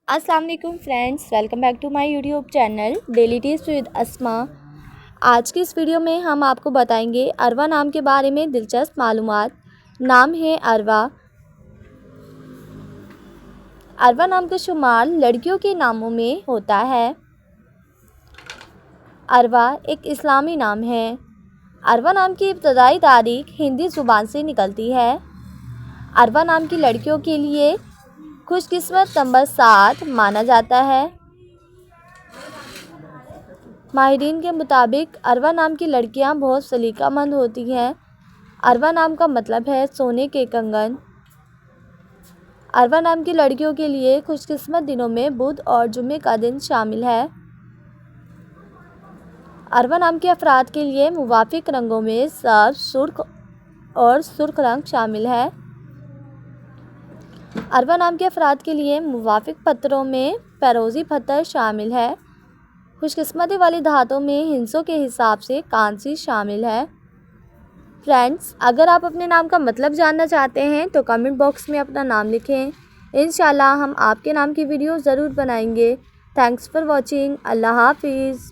अस्सलाम वालेकुम friends, welcome back to my YouTube channel daily tips with Asma. आज की इस वीडियो में हम आपको बताएंगे अरवा नाम के बारे में दिलचस्प मालूमात। नाम है अरवा। अरवा नाम का शुमार लड़कियों के नामों में होता है। अरवा एक इस्लामी नाम है। अरवा नाम की इब्तदाई तारीख हिंदी ज़ुबान से निकलती है। अरवा नाम की लड़कियों के लिए खुशकिस्मत नंबर 7 माना जाता है। माहिरीन के मुताबिक अरवा नाम की लड़कियां बहुत सलीकामंद होती हैं। अरवा नाम का मतलब है सोने के कंगन। अरवा नाम की लड़कियों के लिए खुशकिस्मत दिनों में बुध और जुमे का दिन शामिल है। अरवा नाम के अफराद के लिए मुवाफिक रंगों में सब्ज, सुर्ख और सुर्ख रंग शामिल है। अरवा नाम के अफराद के लिए मुवाफिक पत्थरों में फ़िरोज़ी पत्थर शामिल है। खुशकिस्मती वाली धातों में हिंसों के हिसाब से कांसी शामिल है। फ्रेंड्स, अगर आप अपने नाम का मतलब जानना चाहते हैं तो कमेंट बॉक्स में अपना नाम लिखें। इंशाल्लाह हम आपके नाम की वीडियो ज़रूर बनाएंगे। Thanks for watching. अल्लाह हाफिज़।